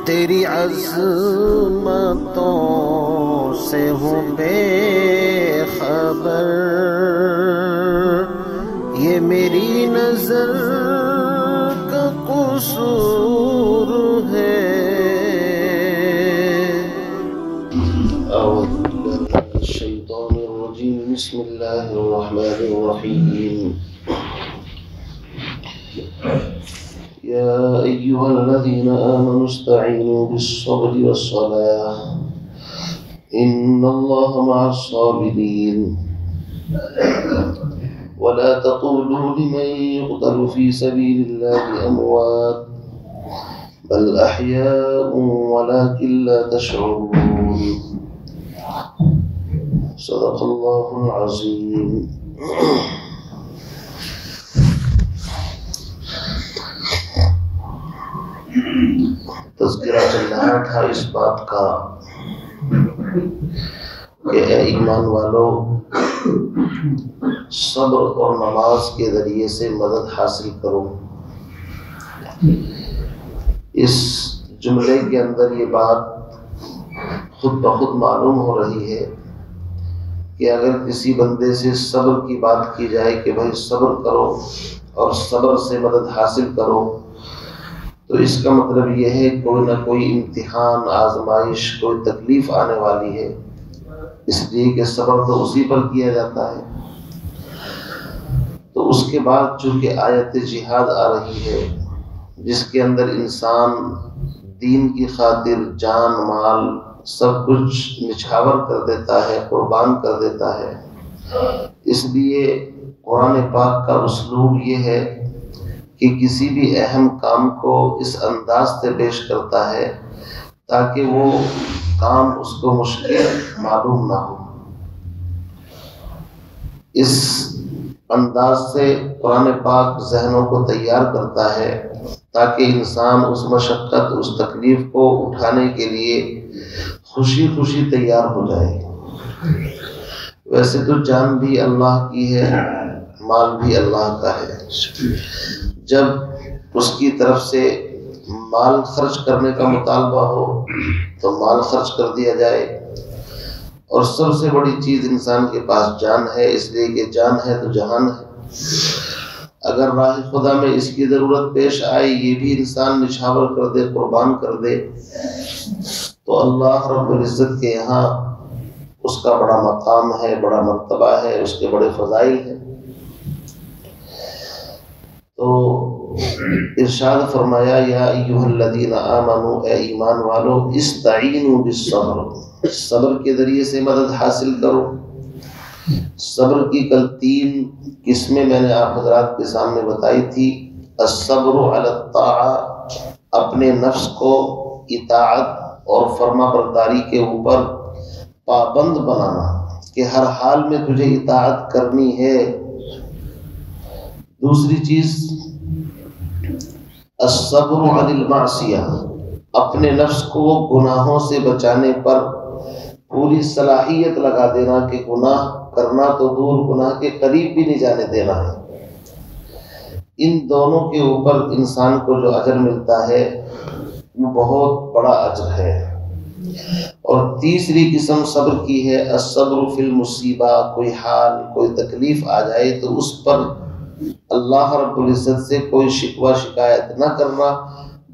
تیری عظمتوں سے ہوں بے خبر، یہ میری نظر کا قصور ہے۔ اعوذ باللہ من الشیطان الرجیم، بسم اللہ الرحمن الرحیم۔ يا أيها الذين آمنوا استعينوا بالصبر والصلاة إن الله مع الصابرين ولا تقولوا لمن يقتل في سبيل الله أموات بل أحياء ولكن لا تشعرون صدق الله العظيم۔ تذکرہ چل رہا تھا اس بات کا کہ اے ایمان والو، صبر اور نماز کے ذریعے سے مدد حاصل کرو۔ اس جملے کے اندر یہ بات خود بخود معلوم ہو رہی ہے کہ اگر کسی بندے سے صبر کی بات کی جائے کہ بھائی صبر کرو اور صبر سے مدد حاصل کرو، تو اس کا مطلب یہ ہے کوئی نہ کوئی امتحان، آزمائش، کوئی تکلیف آنے والی ہے، اس لیے کہ صبر تو اسی پر کیا جاتا ہے۔ تو اس کے بعد چونکہ آیت جہاد آ رہی ہے جس کے اندر انسان دین کی خاطر جان مال سب کچھ نچھاور کر دیتا ہے، قربان کر دیتا ہے، اس لیے قرآن پاک کا اسلوب یہ ہے کہ کسی بھی اہم کام کو اس انداز سے پیش کرتا ہے تاکہ وہ کام اس کو مشکل معلوم نہ ہو۔ اس انداز سے قرآن پاک ذہنوں کو تیار کرتا ہے تاکہ انسان اس مشقت، اس تکلیف کو اٹھانے کے لیے خوشی خوشی تیار ہو جائے۔ ویسے تو جان بھی اللہ کی ہے، مال بھی اللہ کا ہے، جب اس کی طرف سے مال خرچ کرنے کا مطالبہ ہو تو مال خرچ کر دیا جائے، اور سب سے بڑی چیز انسان کے پاس جان ہے، اس لیے کہ جان ہے تو جہان ہے۔ اگر راہ خدا میں اس کی ضرورت پیش آئے، یہ بھی انسان نچھاور کر دے، قربان کر دے، تو اللہ رب العزت کے یہاں اس کا بڑا مقام ہے، بڑا مرتبہ ہے، اس کے بڑے فضائل ہیں۔ تو ارشاد فرمایا یا ایھا الذین آمنوا، اے ایمان والو، استعینوا بالصبر، صبر کے ذریعے سے مدد حاصل کرو۔ صبر کی کل 3 قسمیں میں نے آپ حضرات کے سامنے بتائی تھی۔ الصبر علی الطاعہ، اپنے نفس کو اطاعت اور فرما برداری کے اوپر پابند بنانا کہ ہر حال میں تجھے اطاعت کرنی ہے۔ دوسری چیز الصبر عن المعصیہ، اپنے نفس کو گناہوں سے بچانے پر پوری صلاحیت لگا دینا کہ گناہ کرنا تو دور، گناہ کے قریب بھی نہیں جانے دینا ہے۔ ان دونوں کے اوپر انسان کو جو اجر ملتا ہے وہ بہت بڑا اجر ہے۔ اور تیسری قسم صبر کی ہے الصبر فی المصیبہ، کوئی حال، کوئی تکلیف آ جائے تو اس پر اللہ رب العزت سے کوئی شکوہ شکایت نہ کرنا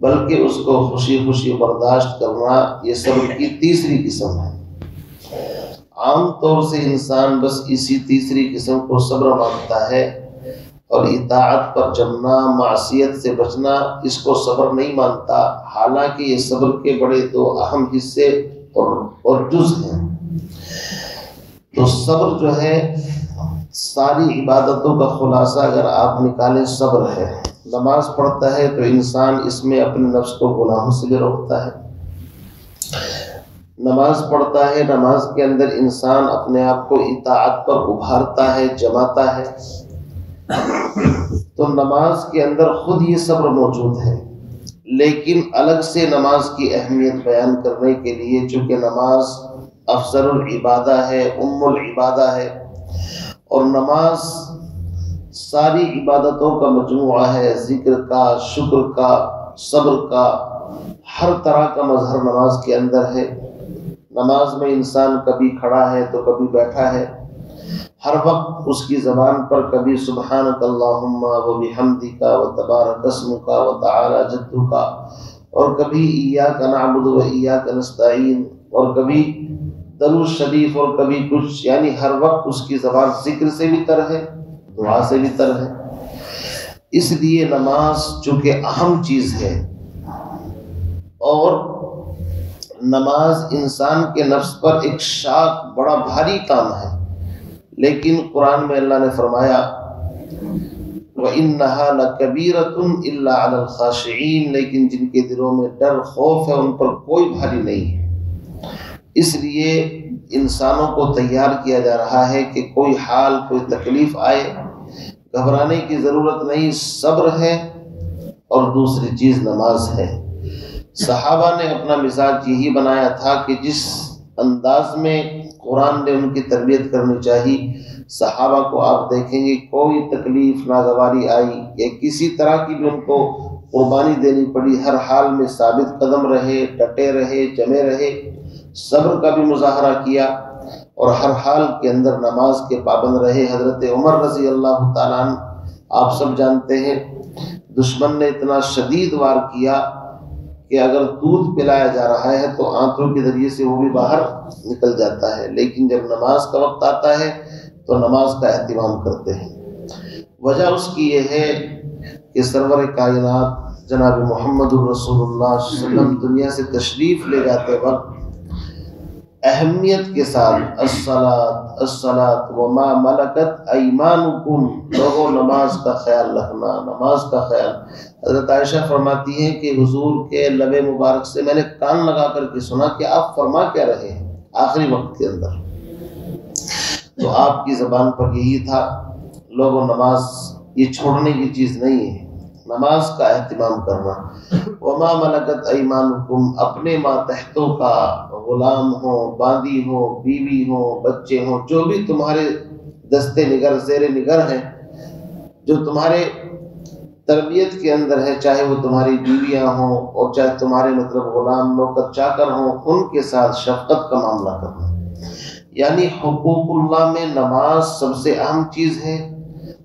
بلکہ اس کو خوشی خوشی برداشت کرنا، یہ صبر کی تیسری قسم ہے۔ عام طور سے انسان بس اسی تیسری قسم کو صبر مانتا ہے، اور اطاعت پر جمنا، معصیت سے بچنا، اس کو صبر نہیں مانتا، حالانکہ یہ صبر کے بڑے 2 اہم حصے اور جز ہیں۔ تو صبر جو ہے ساری عبادتوں کا خلاصہ اگر آپ نکالیں صبر ہے۔ نماز پڑھتا ہے تو انسان اس میں اپنے نفس کو گناہوں سے بھی روکتا ہے۔ نماز پڑھتا ہے، نماز کے اندر انسان اپنے آپ کو اطاعت پر ابھارتا ہے، جماتا ہے۔ تو نماز کے اندر خود یہ صبر موجود ہے، لیکن الگ سے نماز کی اہمیت بیان کرنے کے لیے چونکہ نماز افضل العبادہ ہے، العبادہ ہے، اور نماز ساری عبادتوں کا مجموعہ ہے، ذکر کا، شکر کا، صبر کا، ہر طرح کا مظہر نماز کے اندر ہے۔ نماز میں انسان کبھی کھڑا ہے تو کبھی بیٹھا ہے، ہر وقت اس کی زبان پر کبھی سبحانک اللہم و بحمدک و تبارک اسمک و تعالی جدک، اور کبھی ایاک نعبد و ایاک نستعین، اور کبھی درود شریف، اور کبھی کچھ، یعنی ہر وقت اس کی زبان ذکر سے بھی تر ہے، دعا سے بھی تر ہے۔ اس لیے نماز چونکہ اہم چیز ہے، اور نماز انسان کے نفس پر ایک شاق بڑا بھاری کام ہے، لیکن قرآن میں اللہ نے فرمایا وَإِنَّهَا لَكَبِيرَةٌ إِلَّا عَلَى الْخَاشِعِينَ، لیکن جن کے دلوں میں ڈر خوف ہے ان پر کوئی بھاری نہیں ہے۔ اس لیے انسانوں کو تیار کیا جا رہا ہے کہ کوئی حال کوئی تکلیف آئے گھبرانے کی ضرورت نہیں، صبر ہے، اور دوسری چیز نماز ہے۔ صحابہ نے اپنا مزاج یہی بنایا تھا کہ جس انداز میں قرآن نے ان کی تربیت کرنی چاہیے، صحابہ کو آپ دیکھیں گے کوئی تکلیف ناگواری آئی یا کسی طرح کی بھی ان کو قربانی دینی پڑی، ہر حال میں ثابت قدم رہے، ڈٹے رہے، جمے رہے، صبر کا بھی مظاہرہ کیا، اور ہر حال کے اندر نماز کے پابند رہے۔ حضرت عمر رضی اللہ تعالیٰ عنہ آپ سب جانتے ہیں، دشمن نے اتنا شدید وار کیا کہ اگر دودھ پلایا جا رہا ہے تو آنکھوں کے ذریعے سے وہ بھی باہر نکل جاتا ہے، لیکن جب نماز کا وقت آتا ہے تو نماز کا اہتمام کرتے ہیں۔ وجہ اس کی یہ ہے کہ سرور کائنات جناب محمد الرسول اللہ صلی اللہ علیہ وسلم دنیا سے تشریف لے جاتے وقت اہمیت کے ساتھ الصلاۃ الصلاۃ وما ملکت ایمانکم، لوگوں نماز کا خیال رکھنا، نماز کا خیال۔ حضرت عائشہ فرماتی ہیں کہ حضور کے لب مبارک سے میں نے کان لگا کر کے سنا کہ آپ فرما کیا رہے ہیں آخری وقت کے اندر، تو آپ کی زبان پر یہی تھا لوگوں نماز یہ چھوڑنے کی چیز نہیں ہے، نماز کا اہتمام کرنا۔ وما ملکت ایمانکم، اپنے ماتحتوں کا غلام ہو، باندی ہو، بیوی ہو، بچے ہوں، جو بھی تمہارے دستے نگر زیر نگر ہیں، جو تمہارے تربیت کے اندر ہے، چاہے وہ تمہاری بیویاں ہوں اور چاہے تمہارے مطلب غلام نوکر چاکر ہوں، ان کے ساتھ شفقت کا معاملہ کرنا۔ یعنی حقوق اللہ میں نماز سب سے اہم چیز ہے،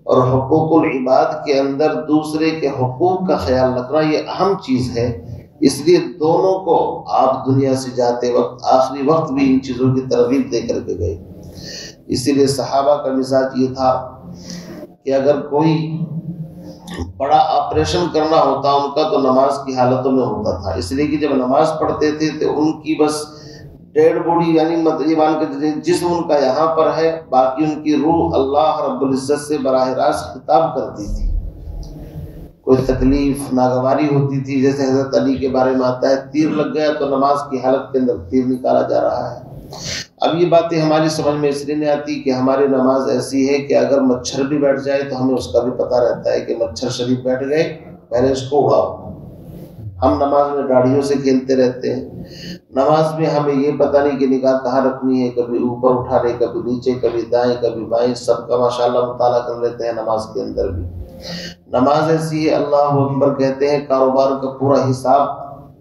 اور حقوق العباد کے اندر دوسرے کے حقوق کا خیال رکھنا یہ اہم چیز ہے۔ اس لیے دونوں کو آپ دنیا سے جاتے وقت آخری وقت بھی ان چیزوں کی ترغیب دے کر کے گئے۔ اسی لیے صحابہ کا مزاج یہ تھا کہ اگر کوئی بڑا آپریشن کرنا ہوتا ان کا تو نماز کی حالتوں میں ہوتا تھا، اس لیے کہ جب نماز پڑھتے تھے تو ان کی بس ڈیڈ باڈی یعنی مان کے جسم ان کا یہاں پر ہے، باقی ان کی روح اللہ رب العزت سے براہ راست خطاب کرتی تھی۔ کوئی تکلیف ناگواری ہوتی تھی، جیسے حضرت علی کے بارے میں آتا ہے تیر لگ گیا تو نماز کی حالت کے اندر تیر نکالا جا رہا ہے۔ اب یہ باتیں ہماری سمجھ میں اس لیے نہیں آتی کہ ہماری نماز ایسی ہے کہ اگر مچھر بھی بیٹھ جائے تو ہمیں اس کا بھی پتہ رہتا ہے کہ مچھر شریف بیٹھ گئے، پہلے اس کو اڑاؤ۔ ہم نماز میں داڑھیوں سے کھیلتے رہتے ہیں، نماز میں ہمیں یہ پتہ نہیں کہ نگاہ کہاں رکھنی ہے، کبھی اوپر اٹھانے، کبھی نیچے، کبھی دائیں کبھی بائیں، سب کا ماشاءاللہ مطالعہ کر لیتے ہیں نماز کے اندر بھی۔ نماز ایسی ہے اللہ اکبر کہتے ہیں کاروبار کا پورا حساب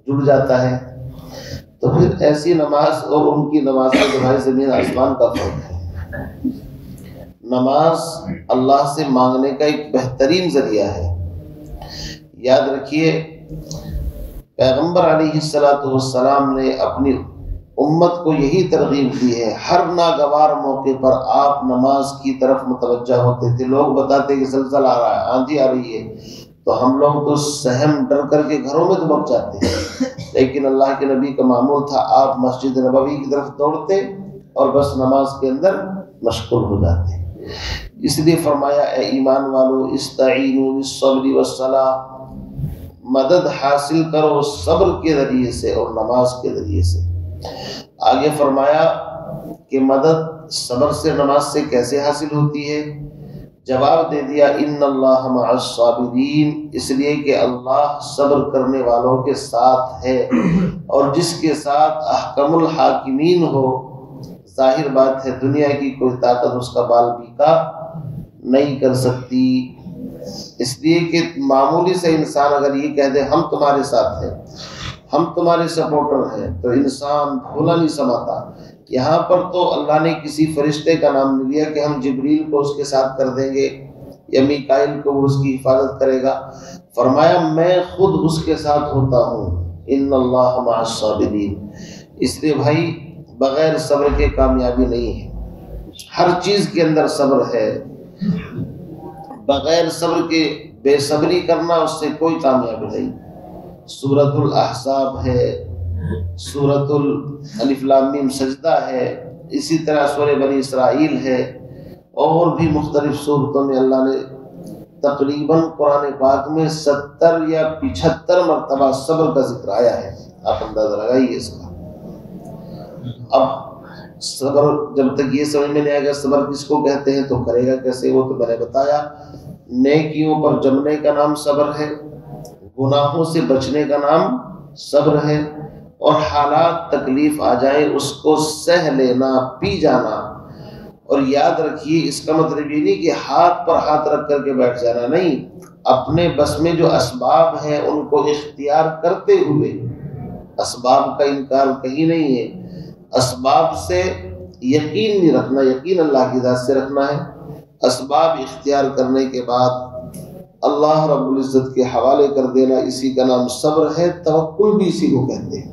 جڑ جاتا ہے، تو پھر ایسی نماز اور ان کی نماز میں جو ہے زمین آسمان کا فرق ہے۔ نماز اللہ سے مانگنے کا ایک بہترین ذریعہ ہے۔ یاد رکھیے پیغمبر علیہ السلام نے اپنی امت کو یہی ترغیب دی ہے، ہر ناگوار موقع پر آپ نماز کی طرف متوجہ ہوتے تھے۔ لوگ بتاتے کہ زلزلہ آ رہا ہے، آندھی آ رہی ہے، تو ہم لوگ تو سہم ڈر کر کے گھروں میں دبک جاتے ہیں، لیکن اللہ کے نبی کا معمول تھا آپ مسجد نبوی کی طرف دوڑتے اور بس نماز کے اندر مشغول ہو جاتے۔ اس لیے فرمایا اے ایمان والو استعینوا بالصبر والصلاۃ، مدد حاصل کرو صبر کے ذریعے سے اور نماز کے ذریعے سے۔ آگے فرمایا کہ مدد صبر سے نماز سے کیسے حاصل ہوتی ہے؟ جواب دے دیا ان اللہ مع الصابرین، اس لیے کہ اللہ صبر کرنے والوں کے ساتھ ہے، اور جس کے ساتھ احکم الحاکمین ہو، ظاہر بات ہے دنیا کی کوئی طاقت اس کا بال بیکا نہیں کر سکتی۔ اس لیے کہ معمولی سے انسان اگر یہ کہہ دے ہم تمہارے ساتھ ہیں ہم تمہارے سپورٹر ہیں، تو انسان بھولا نہیں سماتا۔ یہاں پر تو اللہ نے کسی فرشتے کا نام نہیں لیا کہ ہم جبریل کو اس کے ساتھ کر دیں گے یا میکائیل کو وہ اس کی حفاظت کرے گا، فرمایا میں خود اس کے ساتھ ہوتا ہوں، ان اللہ مع الصابرین۔ اس لیے بھائی بغیر صبر کے کامیابی نہیں ہے، ہر چیز کے اندر صبر ہے، بغیر صبر کے بے صبری کرنا اس سے کوئی کامیابی نہیں۔ سورۃ الاحزاب ہے، سورۃ الف لام میم سجدہ ہے، اسی طرح سورہ بنی اسرائیل ہے، اور بھی مختلف صورتوں میں اللہ نے تقریباً قرآن پاک میں 70 یا 75 مرتبہ صبر کا ذکر آیا ہے۔ آپ اندازہ لگائیے اس کا۔ اب صبر جب تک یہ سمجھ میں نہیں آئے گا صبر کس کو کہتے ہیں تو کرے گا کیسے، وہ تو میں نے بتایا۔ نیکیوں پر جمنے کا نام صبر ہے، گناہوں سے بچنے کا نام صبر ہے، اور حالات تکلیف آ جائیں اس کو سہ لینا، پی جانا۔ اور یاد رکھیے اس کا مطلب یہ نہیں کہ ہاتھ پر ہاتھ رکھ کر کے بیٹھ جانا، نہیں، اپنے بس میں جو اسباب ہیں ان کو اختیار کرتے ہوئے، اسباب کا انکار کہیں نہیں ہے، اسباب سے یقین نہیں رکھنا، یقین اللہ کی ذات سے رکھنا ہے۔ اسباب اختیار کرنے کے بعد اللہ رب العزت کے حوالے کر دینا، اسی کا نام صبر ہے، توکل بھی اسی کو کہتے ہیں۔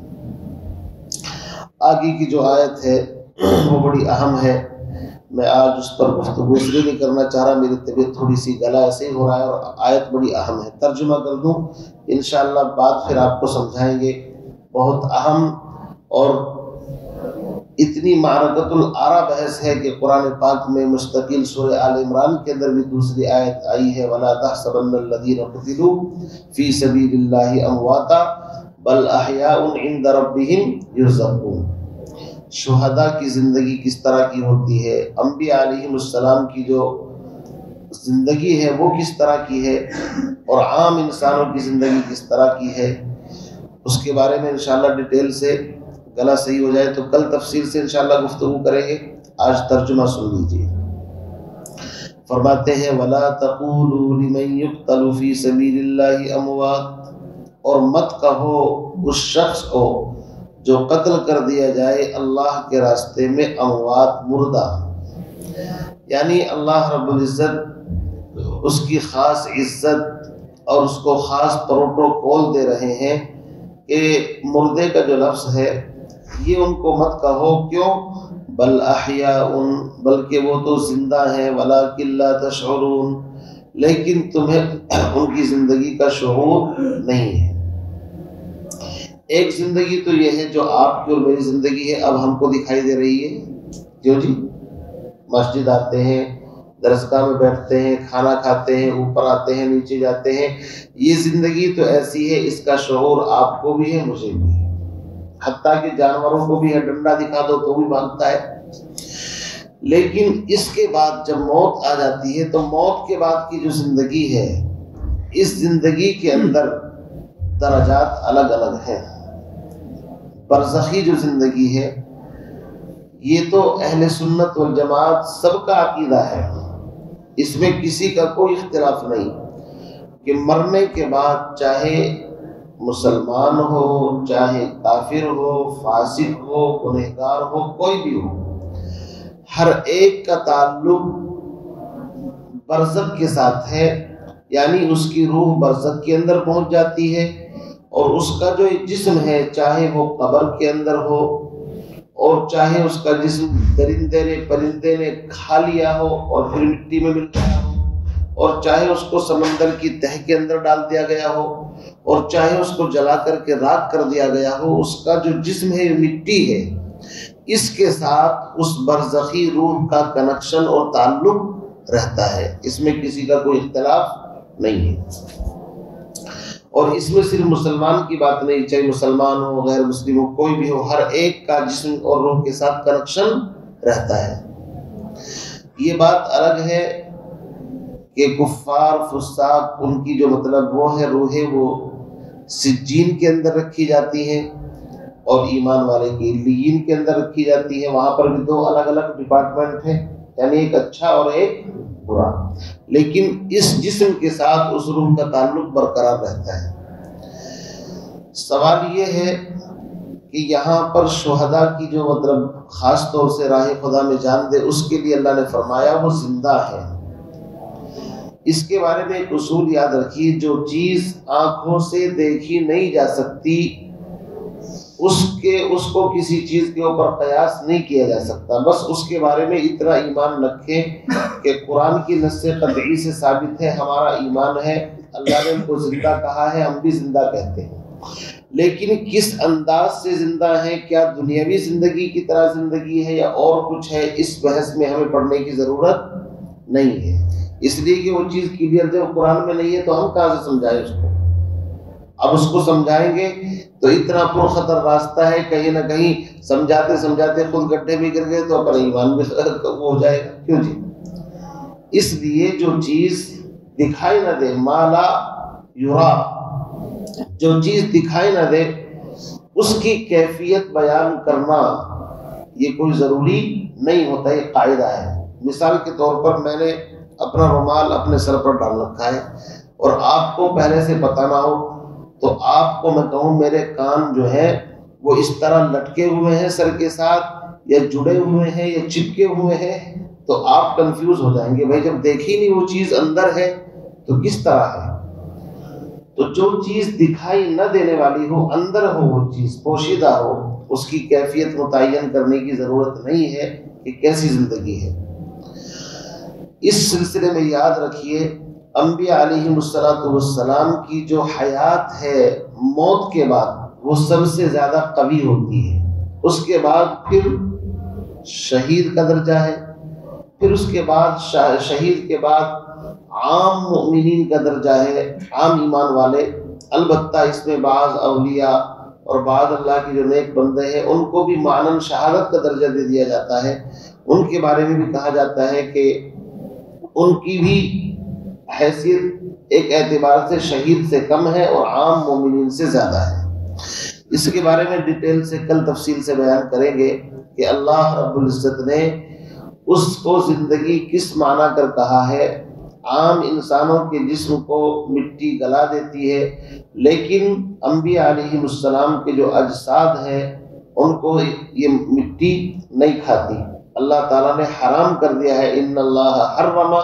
آگے کی جو آیت ہے وہ بڑی اہم ہے، میں آج اس پر گفتگو اس لیے نہیں کرنا چاہ رہا، میری طبیعت تھوڑی سی گلا ایسے ہی ہو رہا ہے، اور آیت بڑی اہم ہے، ترجمہ کر دوں انشاءاللہ، بعد پھر آپ کو سمجھائیں گے۔ بہت اہم اور اتنی معرکۃ الآرا بحث ہے کہ قرآن پاک میں مستقل سورہ آل عمران کے اندر بھی دوسری آیت آئی ہے، وَلَا تَحْسَبَنَّ الَّذِينَ قُتِلُوا فِي سَبِيلِ اللَّهِ أَمْوَاتًا بَلْ أَحْيَاءٌ عِندَ رَبِّهِمْ يُرْزَقُونَ۔ شہداء کی زندگی کس طرح کی ہوتی ہے، انبیاء علیہم السلام کی جو زندگی ہے وہ کس طرح کی ہے، اور عام انسانوں کی زندگی کس طرح کی ہے، اس کے بارے میں انشاءاللہ ڈیٹیل سے، گلا صحیح ہو جائے تو کل تفصیل سے انشاءاللہ گفتگو کریں گے۔ آج ترجمہ سن لیجیے۔ فرماتے ہیں وَلَا تَقُولُوا لِمَن يُقْتَلُ فِي سَبِيلِ اللَّهِ أَمْوَاتٌ، اور مت کہو اس شخص کو جو قتل کر دیا جائے اللہ کے راستے میں اموات، مردہ، یعنی اللہ رب العزت اس کی خاص عزت اور اس کو خاص پروٹوکول دے رہے ہیں کہ مردے کا جو لفظ ہے یہ ان کو مت کہو، کیوں؟ بل احیاء، بلکہ وہ تو زندہ ہیں، ولکن لا تشعرون، لیکن تمہیں ان کی زندگی کا شعور نہیں ہے۔ ایک زندگی تو یہ ہے جو آپ کی اور میری زندگی ہے، اب ہم کو دکھائی دے رہی ہے، کیوں جی؟ مسجد آتے ہیں، درسگاہ میں بیٹھتے ہیں، کھانا کھاتے ہیں، اوپر آتے ہیں، نیچے جاتے ہیں، یہ زندگی تو ایسی ہے، اس کا شعور آپ کو بھی ہے، مجھے بھی ہے، حتیٰ کہ جانوروں کو بھی ہے، ڈنڈا دکھا دو تو بھی بھاگتا ہے۔ لیکن اس کے بعد جب موت آ جاتی ہے تو موت کے بعد کی جو زندگی ہے، اس زندگی کے اندر درجات الگ الگ ہیں۔ برزخی جو زندگی ہے یہ تو اہل سنت والجماعت سب کا عقیدہ ہے، اس میں کسی کا کوئی اختلاف نہیں کہ مرنے کے بعد چاہے مسلمان ہو، چاہے کافر ہو، فاسق ہو، گنہگار ہو، کوئی بھی ہو، ہر ایک کا تعلق برزخ کے ساتھ ہے، یعنی اس کی روح برزخ کے اندر پہنچ جاتی ہے، اور اس کا جو جسم ہے چاہے وہ قبر کے اندر ہو، اور چاہے اس کا جسم درندے نے پرندے نے کھا لیا ہو اور پھر مٹی میں مل گیا ہو، اور چاہے اس کو سمندر کی تہ کے اندر ڈال دیا گیا ہو، اور چاہے اس کو جلا کر کے راکھ کر دیا گیا ہو، اس کا جو جسم ہے مٹی ہے، اس کے ساتھ اس برزخی روح کا کنیکشن اور تعلق رہتا ہے، اس میں کسی کا کوئی اختلاف نہیں ہے۔ اور اس میں صرف مسلمان کی بات نہیں، چاہے مسلمان ہو، غیر مسلم ہو، کوئی بھی ہو، ہر ایک کا جسم اور روح کے ساتھ کنیکشن رہتا ہے۔ یہ بات الگ ہے کہ کفار فساق ان کی جو مطلب وہ ہے روحیں وہ سجین کے اندر رکھی جاتی ہیں، اور ایمان والے کی علیین کے اندر رکھی جاتی ہیں، وہاں پر بھی دو الگ الگ ڈپارٹمنٹ ہیں، یعنی ایک اچھا اور ایک برا، لیکن اس جسم کے ساتھ اس روح کا تعلق برقرار رہتا ہے۔ سوال یہ ہے کہ یہاں پر شہداء کی جو مطلب خاص طور سے راہ خدا میں جان دے، اس کے لیے اللہ نے فرمایا وہ زندہ ہے۔ اس کے بارے میں ایک اصول یاد رکھیے، جو چیز آنکھوں سے دیکھی نہیں جا سکتی اس کو کسی چیز کے اوپر قیاس نہیں کیا جا سکتا۔ بس اس کے بارے میں اتنا ایمان رکھیں کہ قرآن کی نص قطعی سے ثابت ہے، ہمارا ایمان ہے، اللہ نے ان کو زندہ کہا ہے، ہم بھی زندہ کہتے ہیں۔ لیکن کس انداز سے زندہ ہیں، کیا دنیاوی زندگی کی طرح زندگی ہے یا اور کچھ ہے، اس بحث میں ہمیں پڑھنے کی ضرورت نہیں ہے، اس لیے کہ وہ چیز کلیئر جب قرآن میں نہیں ہے تو ہم کہاں سے سمجھائیں اس کو۔ اب اس کو سمجھائیں گے تو اتنا پرخطر راستہ ہے، کہیں نہ کہیں سمجھاتے سمجھاتے خود گڈھے بھی گر گئے تو اپنا ایمان بھی وہ ہو جائے گا۔ کیوں جی؟ اس لیے جو چیز دکھائی نہ دے، مالا یرا، جو چیز دکھائی نہ دے اس کی کیفیت بیان کرنا یہ کوئی ضروری نہیں ہوتا، یہ قاعدہ ہے۔ مثال کے طور پر میں نے اپنا رومال اپنے سر پر ڈال رکھا ہے اور آپ کو پہلے سے پتہ نہ ہو تو آپ کو میں کہوں میرے کان جو ہے وہ اس طرح لٹکے ہوئے ہیں سر کے ساتھ یا جڑے ہوئے ہیں یا چپکے ہوئے ہیں، تو آپ کنفیوز ہو جائیں گے، بھائی جب دیکھی نہیں وہ چیز اندر ہے تو کس طرح ہے۔ تو جو چیز دکھائی نہ دینے والی ہو، اندر ہو، وہ چیز پوشیدہ ہو، اس کی کیفیت متعین کرنے کی ضرورت نہیں ہے کہ کیسی زندگی ہے۔ اس سلسلے میں یاد رکھیے انبیاء علیہ السلام کی جو حیات ہے موت کے بعد وہ سب سے زیادہ قوی ہوتی ہے، اس کے بعد پھر شہید کا درجہ ہے، پھر اس کے بعد شہید کے بعد عام مؤمنین کا درجہ ہے، عام ایمان والے۔ البتہ اس میں بعض اولیاء اور بعض اللہ کے جو نیک بندے ہیں ان کو بھی معنن شہادت کا درجہ دے دیا جاتا ہے، ان کے بارے میں بھی کہا جاتا ہے کہ ان کی بھی حیثیت ایک اعتبار سے شہید سے کم ہے اور عام مومنین سے زیادہ ہے۔ اس کے بارے میں ڈیٹیل سے کل تفصیل سے بیان کریں گے کہ اللہ رب العزت نے اس کو زندگی کس معنی کر کہا ہے۔ عام انسانوں کے جسم کو مٹی گلا دیتی ہے، لیکن انبیاء علیہ السلام کے جو اجساد ہیں ان کو یہ مٹی نہیں کھاتی۔ اللہ تعالیٰ نے حرام کر دیا ہے، ان اللہ حرم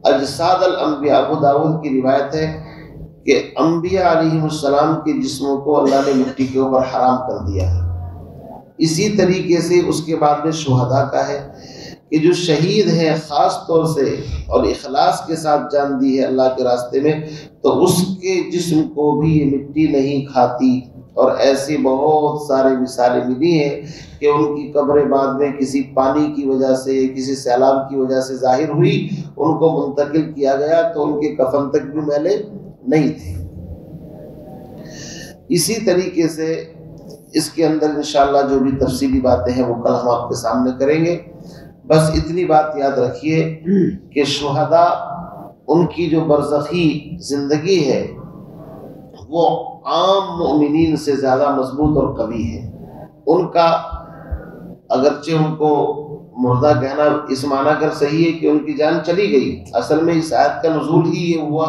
اجساد الانبیاء۔ ابو داؤد کی روایت ہے کہ انبیاء علیہ السلام کے جسموں کو اللہ نے مٹی کے اوپر حرام کر دیا ہے۔ اسی طریقے سے اس کے بعد میں شہداء کا ہے کہ جو شہید ہیں خاص طور سے اور اخلاص کے ساتھ جان دی ہے اللہ کے راستے میں، تو اس کے جسم کو بھی یہ مٹی نہیں کھاتی۔ اور ایسی بہت سارے مثالیں ملی ہیں کہ ان کی قبریں بعد میں کسی پانی کی وجہ سے، کسی سیلاب کی وجہ سے ظاہر ہوئی، ان کو منتقل کیا گیا تو ان کے کفن تک بھی میلے نہیں تھے۔ اسی طریقے سے اس کے اندر انشاءاللہ جو بھی تفصیلی باتیں ہیں وہ کل ہم آپ کے سامنے کریں گے۔ بس اتنی بات یاد رکھیے کہ شہداء ان کی جو برزخی زندگی ہے وہ عام مومنین سے زیادہ مضبوط اور قوی ہے۔ ان کا اگرچہ ان کو مردہ کہنا اس معنی کر صحیح ہے کہ ان کی جان چلی گئی، اصل میں اس آیت کا نزول ہی یہ ہوا،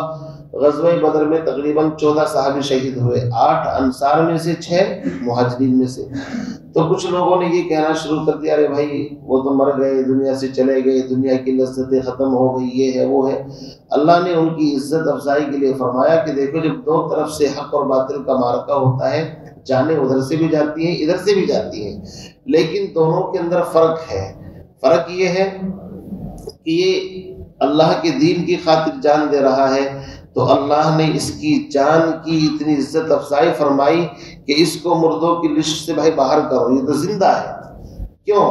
غزوہ بدر میں تقریباً 14 صحابی شہید ہوئے، 8 انصار میں سے 6 مہاجرین میں سے۔ تو کچھ لوگوں نے یہ کہنا شروع کر دیا، ارے بھائی وہ تو مر گئے، دنیا سے چلے گئے، دنیا کی لذتیں ختم ہو گئی، یہ ہے وہ ہے۔ اللہ نے ان کی عزت افزائی کے لیے فرمایا کہ دیکھو جب دو طرف سے حق اور باطل کا معرکہ ہوتا ہے، جانیں ادھر سے بھی جاتی ہیں ادھر سے بھی جاتی ہیں، لیکن دونوں کے اندر فرق ہے۔ فرق یہ ہے کہ یہ اللہ کے دین کی خاطر جان دے رہا ہے تو اللہ نے اس کی جان کی اتنی عزت افزائی فرمائی کہ اس کو مردوں کی لسٹ سے بھائی باہر کرو، یہ تو زندہ ہے۔ کیوں؟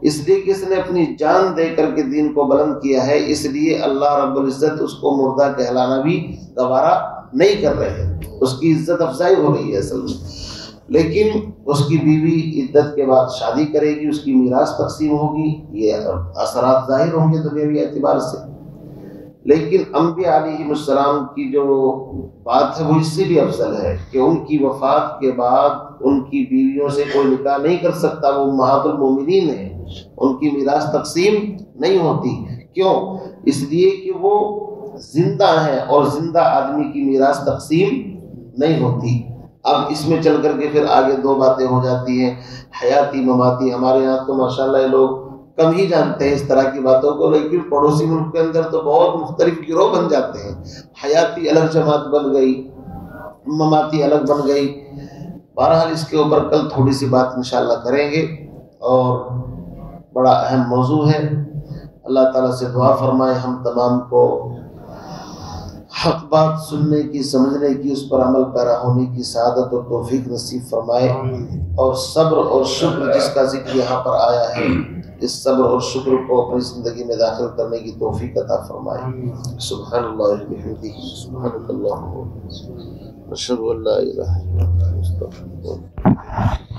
اس لیے کہ اس نے اپنی جان دے کر کے دین کو بلند کیا ہے، اس لیے اللہ رب العزت اس کو مردہ کہلانا بھی گوارا نہیں کر رہے ہیں، اس کی عزت افزائی ہو رہی ہے اصل میں۔ لیکن اس کی بیوی عدت کے بعد شادی کرے گی، اس کی میراث تقسیم ہوگی، یہ اثرات ظاہر ہوں گے دنیاوی اعتبار سے۔ لیکن انبیاء علیہ السلام کی جو بات ہے وہ اس سے بھی افضل ہے کہ ان کی وفات کے بعد ان کی بیویوں سے کوئی نکاح نہیں کر سکتا، وہ امہات المومنین ہیں، ان کی میراث تقسیم نہیں ہوتی۔ کیوں؟ اس لیے کہ وہ زندہ ہیں اور زندہ آدمی کی میراث تقسیم نہیں ہوتی۔ اب اس میں چل کر کے پھر آگے دو باتیں ہو جاتی ہیں، حیاتی مماتی۔ ہمارے یہاں تو ماشاءاللہ یہ لوگ کم ہی جانتے ہیں اس طرح کی باتوں کو، لیکن پڑوسی ملک کے اندر تو بہت مختلف گروہ بن جاتے ہیں، حیاتی الگ جماعت بن گئی، مماتی الگ بن گئی۔ بہرحال اس کے اوپر کل تھوڑی سی بات انشاءاللہ کریں گے، اور بڑا اہم موضوع ہے۔ اللہ تعالیٰ سے دعا فرمائے ہم تمام کو حق بات سننے کی، سمجھنے کی، اس پر عمل پیرا ہونے کی سعادت اور توفیق نصیب فرمائے، اور صبر اور شکر جس کا ذکر یہاں پر آیا ہے، اس صبر اور شکر کو اپنی زندگی میں داخل کرنے کی توفیق عطا فرمائے۔ سبحان اللہ و بحمدہ، سبحانک اللہم و بحمدک، اشہد ان لا الہ الا انت، استغفرک۔